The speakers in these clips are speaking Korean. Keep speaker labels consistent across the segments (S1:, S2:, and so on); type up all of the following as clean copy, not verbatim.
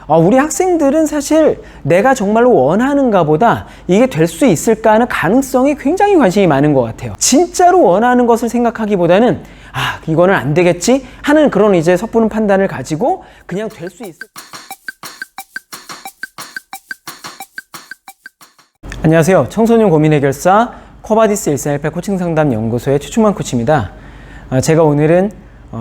S1: 우리 학생들은 사실 내가 정말로 원하는가 보다 이게 될 수 있을까 하는 가능성에 굉장히 관심이 많은 것 같아요. 진짜로 원하는 것을 생각하기보다는 이거는 안 되겠지 하는 그런 이제 섣부른 판단을 가지고 그냥 될 수 있을. 안녕하세요. 청소년 고민 해결사 코바디스 일상일패 코칭 상담 연구소의 최충만 코치입니다. 제가 오늘은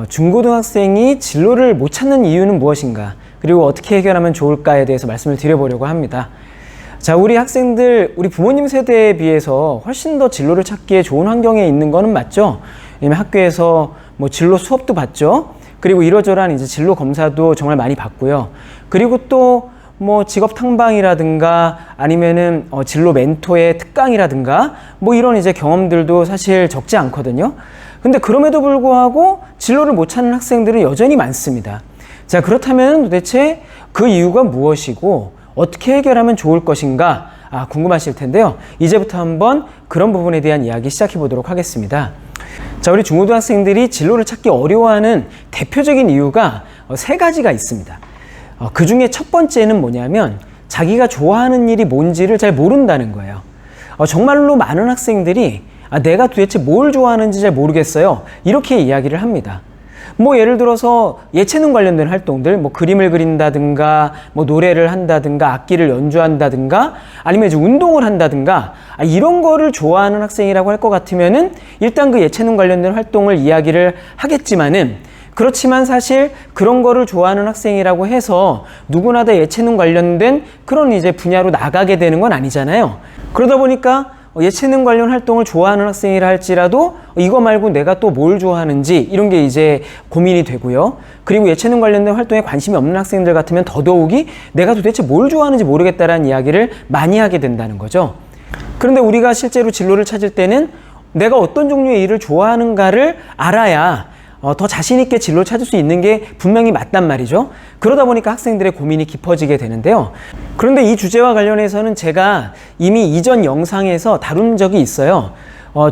S1: 중고등학생이 진로를 못 찾는 이유는 무엇인가, 그리고 어떻게 해결하면 좋을까에 대해서 말씀을 드려보려고 합니다. 자, 우리 학생들, 우리 부모님 세대에 비해서 훨씬 더 진로를 찾기에 좋은 환경에 있는 거는 맞죠? 왜냐면 학교에서 진로 수업도 받죠. 그리고 이러저러한 이제 진로 검사도 정말 많이 받고요. 그리고 또 직업 탐방이라든가 아니면은 진로 멘토의 특강이라든가 이런 이제 경험들도 사실 적지 않거든요. 근데 그럼에도 불구하고 진로를 못 찾는 학생들은 여전히 많습니다. 자, 그렇다면 도대체 그 이유가 무엇이고 어떻게 해결하면 좋을 것인가 궁금하실 텐데요. 이제부터 한번 그런 부분에 대한 이야기 시작해 보도록 하겠습니다. 자, 우리 중고등학생들이 진로를 찾기 어려워하는 대표적인 이유가 세 가지가 있습니다. 그 중에 첫 번째는 뭐냐면 자기가 좋아하는 일이 뭔지를 잘 모른다는 거예요. 정말로 많은 학생들이 내가 도대체 뭘 좋아하는지 잘 모르겠어요, 이렇게 이야기를 합니다. 예를 들어서 예체능 관련된 활동들, 그림을 그린다든가, 노래를 한다든가, 악기를 연주한다든가, 아니면 이제 운동을 한다든가, 이런 거를 좋아하는 학생이라고 할 것 같으면은 일단 그 예체능 관련된 활동을 이야기를 하겠지만은, 그렇지만 사실 그런 거를 좋아하는 학생이라고 해서 누구나 다 예체능 관련된 그런 이제 분야로 나가게 되는 건 아니잖아요. 그러다 보니까 예체능 관련 활동을 좋아하는 학생이라 할지라도 이거 말고 내가 또 뭘 좋아하는지 이런 게 이제 고민이 되고요. 그리고 예체능 관련된 활동에 관심이 없는 학생들 같으면 더더욱이 내가 도대체 뭘 좋아하는지 모르겠다라는 이야기를 많이 하게 된다는 거죠. 그런데 우리가 실제로 진로를 찾을 때는 내가 어떤 종류의 일을 좋아하는가를 알아야 더 자신 있게 진로를 찾을 수 있는 게 분명히 맞단 말이죠. 그러다 보니까 학생들의 고민이 깊어지게 되는데요. 그런데 이 주제와 관련해서는 제가 이미 이전 영상에서 다룬 적이 있어요.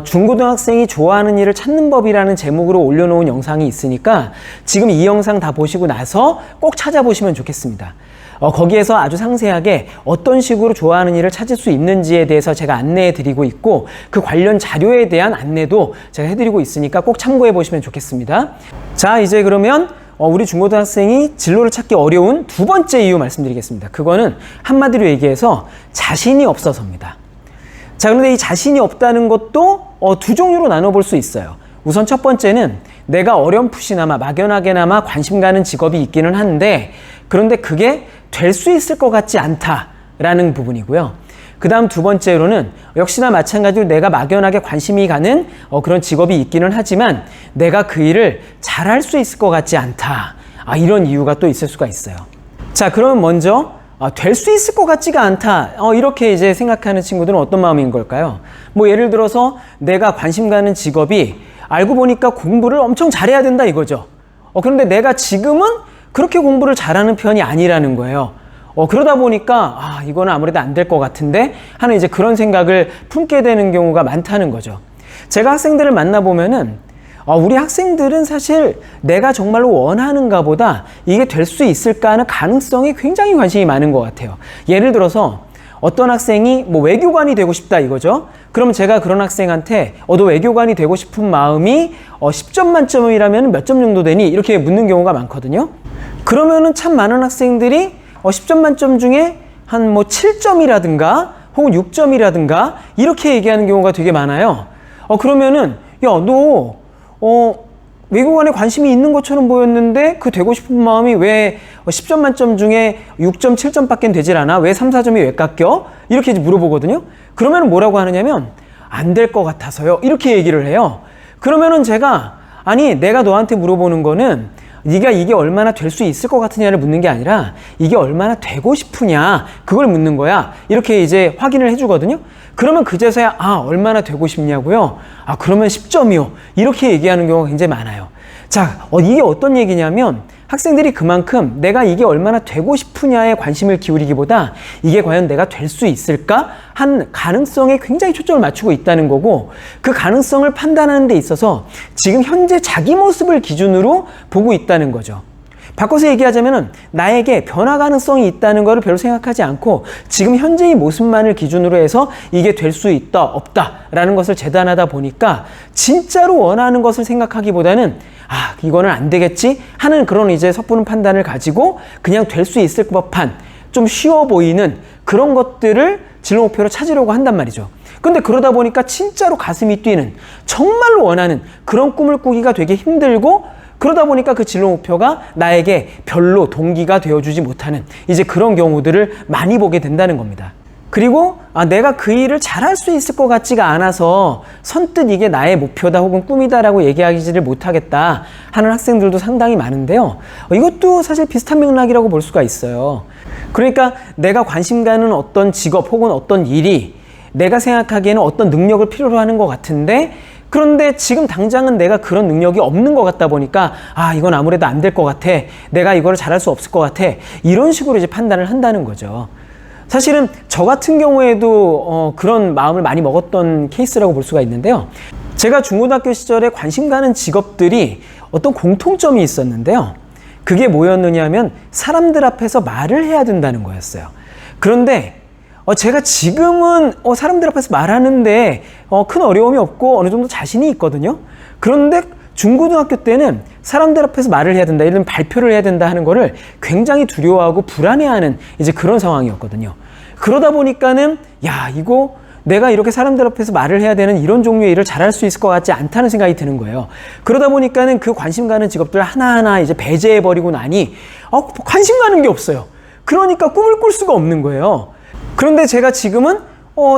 S1: 중고등학생이 좋아하는 일을 찾는 법이라는 제목으로 올려놓은 영상이 있으니까 지금 이 영상 다 보시고 나서 꼭 찾아보시면 좋겠습니다. 거기에서 아주 상세하게 어떤 식으로 좋아하는 일을 찾을 수 있는지에 대해서 제가 안내해 드리고 있고, 그 관련 자료에 대한 안내도 제가 해드리고 있으니까 꼭 참고해 보시면 좋겠습니다. 자, 이제 그러면 우리 중고등학생이 진로를 찾기 어려운 두 번째 이유 말씀드리겠습니다. 그거는 한마디로 얘기해서 자신이 없어서입니다. 자, 그런데 이 자신이 없다는 것도 두 종류로 나눠볼 수 있어요. 우선 첫 번째는 내가 어렴풋이나마 막연하게나마 관심 가는 직업이 있기는 한데, 그런데 그게 될 수 있을 것 같지 않다라는 부분이고요. 그 다음 두 번째로는 역시나 마찬가지로 내가 막연하게 관심이 가는 그런 직업이 있기는 하지만 내가 그 일을 잘할 수 있을 것 같지 않다, 이런 이유가 또 있을 수가 있어요. 자, 그러면 먼저 될 수 있을 것 같지가 않다, 이렇게 이제 생각하는 친구들은 어떤 마음인 걸까요? 예를 들어서 내가 관심 가는 직업이 알고 보니까 공부를 엄청 잘해야 된다 이거죠. 그런데 내가 지금은 그렇게 공부를 잘하는 편이 아니라는 거예요. 그러다 보니까 이거는 아무래도 안 될 것 같은데 하는 이제 그런 생각을 품게 되는 경우가 많다는 거죠. 제가 학생들을 만나보면은 우리 학생들은 사실 내가 정말로 원하는가 보다 이게 될 수 있을까 하는 가능성에 굉장히 관심이 많은 것 같아요. 예를 들어서 어떤 학생이 외교관이 되고 싶다 이거죠. 그럼 제가 그런 학생한테 너 외교관이 되고 싶은 마음이 10점 만점이라면 몇 점 정도 되니? 이렇게 묻는 경우가 많거든요. 그러면은 참 많은 학생들이 10점 만점 중에 한 7점이라든가 혹은 6점이라든가 이렇게 얘기하는 경우가 되게 많아요. 그러면은 너 외교관에 관심이 있는 것처럼 보였는데 그 되고 싶은 마음이 왜 10점 만점 중에 6점, 7점밖에 되질 않아? 왜 3, 4점이 왜 깎여? 이렇게 물어보거든요. 그러면 뭐라고 하느냐면 안 될 것 같아서요, 이렇게 얘기를 해요. 그러면은 제가 내가 너한테 물어보는 거는 네가 이게 얼마나 될 수 있을 것 같으냐를 묻는 게 아니라 이게 얼마나 되고 싶으냐, 그걸 묻는 거야. 이렇게 이제 확인을 해주거든요. 그러면 그제서야 얼마나 되고 싶냐고요? 그러면 10점이요. 이렇게 얘기하는 경우가 굉장히 많아요. 자, 이게 어떤 얘기냐면 학생들이 그만큼 내가 이게 얼마나 되고 싶으냐에 관심을 기울이기보다 이게 과연 내가 될 수 있을까 한 가능성에 굉장히 초점을 맞추고 있다는 거고, 그 가능성을 판단하는 데 있어서 지금 현재 자기 모습을 기준으로 보고 있다는 거죠. 바꿔서 얘기하자면은 나에게 변화 가능성이 있다는 것을 별로 생각하지 않고 지금 현재의 모습만을 기준으로 해서 이게 될 수 있다, 없다라는 것을 재단하다 보니까 진짜로 원하는 것을 생각하기보다는 이거는 안 되겠지 하는 그런 이제 섣부른 판단을 가지고 그냥 될 수 있을 법한 좀 쉬워 보이는 그런 것들을 진로 목표로 찾으려고 한단 말이죠. 근데 그러다 보니까 진짜로 가슴이 뛰는 정말로 원하는 그런 꿈을 꾸기가 되게 힘들고 그러다 보니까 그 진로 목표가 나에게 별로 동기가 되어주지 못하는 이제 그런 경우들을 많이 보게 된다는 겁니다. 그리고 내가 그 일을 잘할 수 있을 것 같지가 않아서 선뜻 이게 나의 목표다 혹은 꿈이다라고 얘기하지를 못하겠다 하는 학생들도 상당히 많은데요. 이것도 사실 비슷한 맥락이라고 볼 수가 있어요. 그러니까 내가 관심 가는 어떤 직업 혹은 어떤 일이 내가 생각하기에는 어떤 능력을 필요로 하는 것 같은데 그런데 지금 당장은 내가 그런 능력이 없는 것 같다 보니까 이건 아무래도 안 될 것 같아. 내가 이거를 잘할 수 없을 것 같아. 이런 식으로 이제 판단을 한다는 거죠. 사실은 저 같은 경우에도 그런 마음을 많이 먹었던 케이스라고 볼 수가 있는데요. 제가 중고등학교 시절에 관심 가는 직업들이 어떤 공통점이 있었는데요. 그게 뭐였느냐 하면 사람들 앞에서 말을 해야 된다는 거였어요. 그런데 제가 지금은 사람들 앞에서 말하는데 큰 어려움이 없고 어느 정도 자신이 있거든요. 그런데 중고등학교 때는 사람들 앞에서 말을 해야 된다, 이런 발표를 해야 된다 하는 거를 굉장히 두려워하고 불안해하는 이제 그런 상황이었거든요. 그러다 보니까는 이거 내가 이렇게 사람들 앞에서 말을 해야 되는 이런 종류의 일을 잘할 수 있을 것 같지 않다는 생각이 드는 거예요. 그러다 보니까는 그 관심 가는 직업들 하나하나 이제 배제해버리고 나니 관심 가는 게 없어요. 그러니까 꿈을 꿀 수가 없는 거예요. 그런데 제가 지금은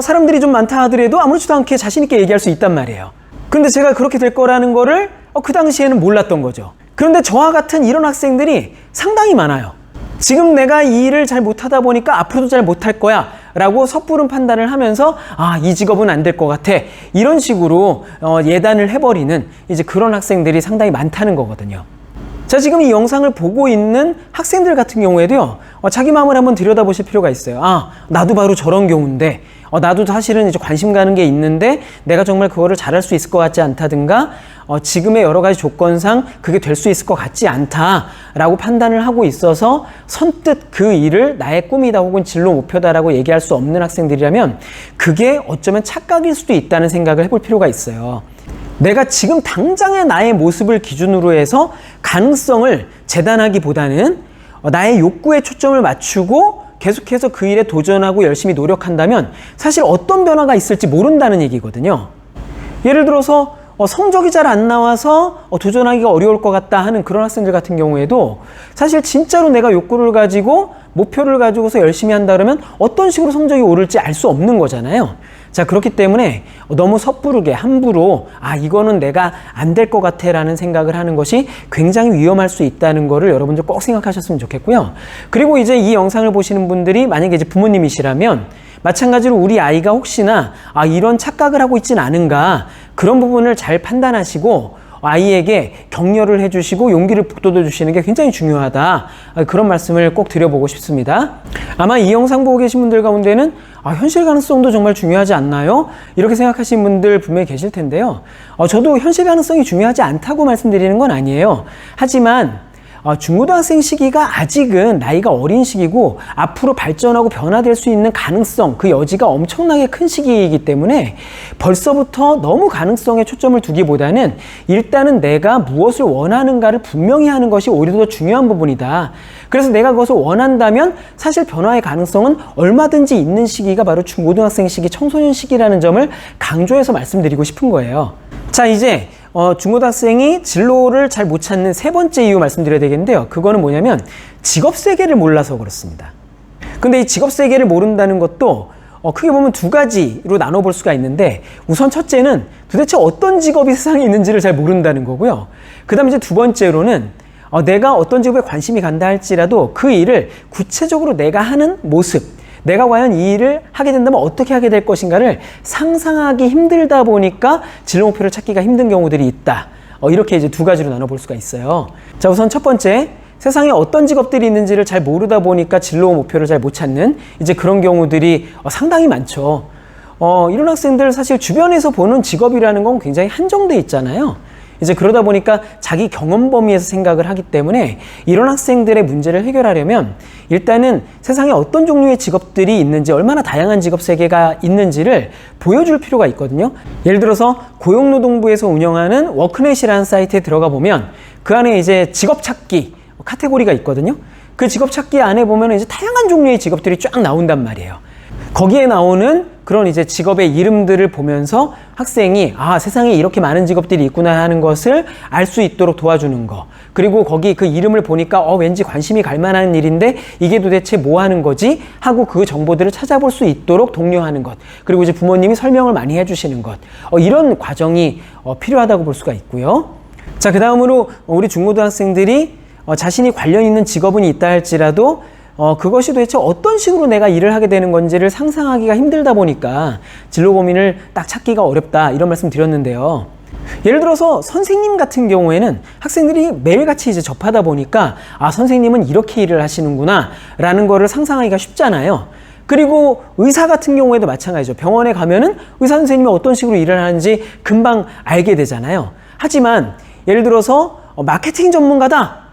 S1: 사람들이 좀 많다 하더라도 아무렇지도 않게 자신 있게 얘기할 수 있단 말이에요. 그런데 제가 그렇게 될 거라는 거를 그 당시에는 몰랐던 거죠. 그런데 저와 같은 이런 학생들이 상당히 많아요. 지금 내가 이 일을 잘 못하다 보니까 앞으로도 잘 못할 거야 라고 섣부른 판단을 하면서 이 직업은 안 될 것 같아, 이런 식으로 예단을 해버리는 이제 그런 학생들이 상당히 많다는 거거든요. 자, 지금 이 영상을 보고 있는 학생들 같은 경우에도요, 자기 마음을 한번 들여다보실 필요가 있어요. 나도 바로 저런 경우인데, 나도 사실은 이제 관심 가는 게 있는데, 내가 정말 그거를 잘할 수 있을 것 같지 않다든가, 지금의 여러 가지 조건상 그게 될 수 있을 것 같지 않다라고 판단을 하고 있어서 선뜻 그 일을 나의 꿈이다 혹은 진로 목표다라고 얘기할 수 없는 학생들이라면 그게 어쩌면 착각일 수도 있다는 생각을 해볼 필요가 있어요. 내가 지금 당장의 나의 모습을 기준으로 해서 가능성을 재단하기보다는 나의 욕구에 초점을 맞추고 계속해서 그 일에 도전하고 열심히 노력한다면 사실 어떤 변화가 있을지 모른다는 얘기거든요. 예를 들어서 성적이 잘 안 나와서 도전하기가 어려울 것 같다 하는 그런 학생들 같은 경우에도 사실 진짜로 내가 욕구를 가지고 목표를 가지고서 열심히 한다 그러면 어떤 식으로 성적이 오를지 알 수 없는 거잖아요. 자, 그렇기 때문에 너무 섣부르게 함부로 이거는 내가 안 될 것 같아 라는 생각을 하는 것이 굉장히 위험할 수 있다는 거를 여러분들 꼭 생각하셨으면 좋겠고요. 그리고 이제 이 영상을 보시는 분들이 만약에 이제 부모님이시라면 마찬가지로 우리 아이가 혹시나 이런 착각을 하고 있진 않은가, 그런 부분을 잘 판단하시고 아이에게 격려를 해주시고 용기를 북돋워 주시는 게 굉장히 중요하다, 그런 말씀을 꼭 드려보고 싶습니다. 아마 이 영상 보고 계신 분들 가운데는 현실 가능성도 정말 중요하지 않나요? 이렇게 생각하시는 분들 분명히 계실 텐데요. 저도 현실 가능성이 중요하지 않다고 말씀드리는 건 아니에요. 하지만 중고등학생 시기가 아직은 나이가 어린 시기고 앞으로 발전하고 변화될 수 있는 가능성, 그 여지가 엄청나게 큰 시기이기 때문에 벌써부터 너무 가능성에 초점을 두기보다는 일단은 내가 무엇을 원하는가를 분명히 하는 것이 오히려 더 중요한 부분이다. 그래서 내가 그것을 원한다면 사실 변화의 가능성은 얼마든지 있는 시기가 바로 중고등학생 시기, 청소년 시기라는 점을 강조해서 말씀드리고 싶은 거예요. 자, 이제 중고등학생이 진로를 잘 못 찾는 세 번째 이유 말씀드려야 되겠는데요. 그거는 뭐냐면 직업 세계를 몰라서 그렇습니다. 근데 이 직업 세계를 모른다는 것도 크게 보면 두 가지로 나눠볼 수가 있는데, 우선 첫째는 도대체 어떤 직업이 세상에 있는지를 잘 모른다는 거고요. 그 다음에 이제 두 번째로는 내가 어떤 직업에 관심이 간다 할지라도 그 일을 구체적으로 내가 하는 모습, 내가 과연 이 일을 하게 된다면 어떻게 하게 될 것인가를 상상하기 힘들다 보니까 진로 목표를 찾기가 힘든 경우들이 있다. 이렇게 이제 두 가지로 나눠볼 수가 있어요. 자, 우선 첫 번째, 세상에 어떤 직업들이 있는지를 잘 모르다 보니까 진로 목표를 잘 못 찾는 이제 그런 경우들이 상당히 많죠. 이런 학생들 사실 주변에서 보는 직업이라는 건 굉장히 한정돼 있잖아요. 이제 그러다 보니까 자기 경험 범위에서 생각을 하기 때문에 이런 학생들의 문제를 해결하려면 일단은 세상에 어떤 종류의 직업들이 있는지, 얼마나 다양한 직업 세계가 있는지를 보여줄 필요가 있거든요. 예를 들어서 고용노동부에서 운영하는 워크넷이라는 사이트에 들어가 보면 그 안에 이제 직업 찾기 카테고리가 있거든요. 그 직업 찾기 안에 보면 이제 다양한 종류의 직업들이 쫙 나온단 말이에요. 거기에 나오는 그런 이제 직업의 이름들을 보면서 학생이 세상에 이렇게 많은 직업들이 있구나 하는 것을 알 수 있도록 도와주는 거. 그리고 거기 그 이름을 보니까 왠지 관심이 갈 만한 일인데 이게 도대체 뭐 하는 거지? 하고 그 정보들을 찾아볼 수 있도록 독려하는 것. 그리고 이제 부모님이 설명을 많이 해주시는 것. 이런 과정이 필요하다고 볼 수가 있고요. 자, 그 다음으로 우리 중고등학생들이 자신이 관련 있는 직업은 있다 할지라도 그것이 도대체 어떤 식으로 내가 일을 하게 되는 건지를 상상하기가 힘들다 보니까 진로 고민을 딱 찾기가 어렵다, 이런 말씀 드렸는데요. 예를 들어서 선생님 같은 경우에는 학생들이 매일같이 이제 접하다 보니까 선생님은 이렇게 일을 하시는구나 라는 거를 상상하기가 쉽잖아요. 그리고 의사 같은 경우에도 마찬가지죠. 병원에 가면은 의사 선생님이 어떤 식으로 일을 하는지 금방 알게 되잖아요. 하지만 예를 들어서 마케팅 전문가다,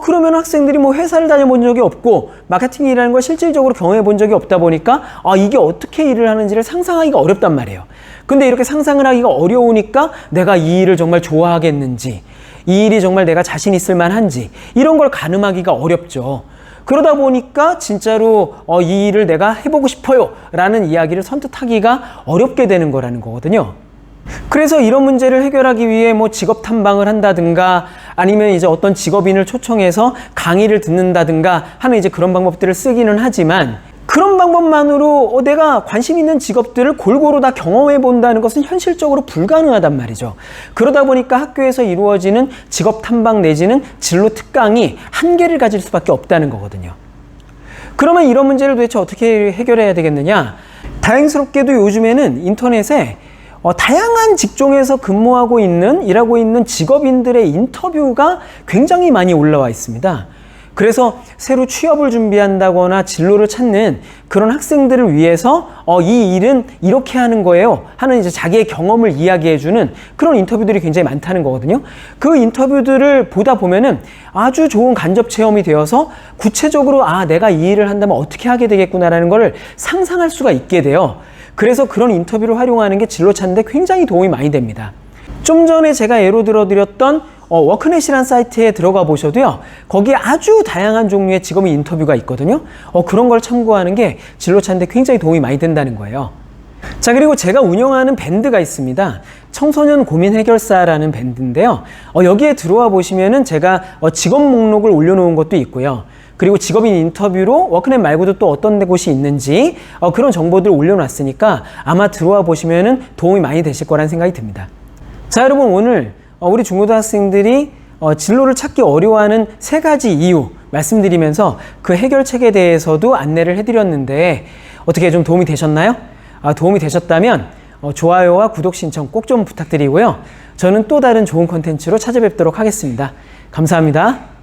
S1: 그러면 학생들이 뭐 회사를 다녀본 적이 없고 마케팅이라는 걸 실질적으로 경험해 본 적이 없다 보니까 이게 어떻게 일을 하는지를 상상하기가 어렵단 말이에요. 근데 이렇게 상상을 하기가 어려우니까 내가 이 일을 정말 좋아하겠는지, 이 일이 정말 내가 자신 있을 만한지, 이런 걸 가늠하기가 어렵죠. 그러다 보니까 진짜로 이 일을 내가 해보고 싶어요 라는 이야기를 선뜻하기가 어렵게 되는 거라는 거거든요. 그래서 이런 문제를 해결하기 위해 뭐 직업 탐방을 한다든가 아니면 이제 어떤 직업인을 초청해서 강의를 듣는다든가 하는 이제 그런 방법들을 쓰기는 하지만, 그런 방법만으로 내가 관심 있는 직업들을 골고루 다 경험해 본다는 것은 현실적으로 불가능하단 말이죠. 그러다 보니까 학교에서 이루어지는 직업 탐방 내지는 진로 특강이 한계를 가질 수밖에 없다는 거거든요. 그러면 이런 문제를 도대체 어떻게 해결해야 되겠느냐? 다행스럽게도 요즘에는 인터넷에 다양한 직종에서 근무하고 있는, 일하고 있는 직업인들의 인터뷰가 굉장히 많이 올라와 있습니다. 그래서 새로 취업을 준비한다거나 진로를 찾는 그런 학생들을 위해서 이 일은 이렇게 하는 거예요 하는 이제 자기의 경험을 이야기해주는 그런 인터뷰들이 굉장히 많다는 거거든요. 그 인터뷰들을 보다 보면은 아주 좋은 간접 체험이 되어서 구체적으로 내가 이 일을 한다면 어떻게 하게 되겠구나라는 걸 상상할 수가 있게 돼요. 그래서 그런 인터뷰를 활용하는 게 진로 찾는 데 굉장히 도움이 많이 됩니다. 좀 전에 제가 예로 들어드렸던 워크넷이라는 사이트에 들어가 보셔도요, 거기에 아주 다양한 종류의 직업인 인터뷰가 있거든요. 그런 걸 참고하는 게 진로 찾는 데 굉장히 도움이 많이 된다는 거예요. 자, 그리고 제가 운영하는 밴드가 있습니다. 청소년 고민 해결사라는 밴드인데요. 여기에 들어와 보시면은 제가 직업 목록을 올려놓은 것도 있고요. 그리고 직업인 인터뷰로 워크넷 말고도 또 어떤 곳이 있는지 그런 정보들을 올려놨으니까 아마 들어와 보시면은 도움이 많이 되실 거라는 생각이 듭니다. 자, 여러분, 오늘 우리 중고등학생들이 진로를 찾기 어려워하는 3가지 이유 말씀드리면서 그 해결책에 대해서도 안내를 해드렸는데 어떻게 좀 도움이 되셨나요? 도움이 되셨다면 좋아요와 구독 신청 꼭 좀 부탁드리고요. 저는 또 다른 좋은 콘텐츠로 찾아뵙도록 하겠습니다. 감사합니다.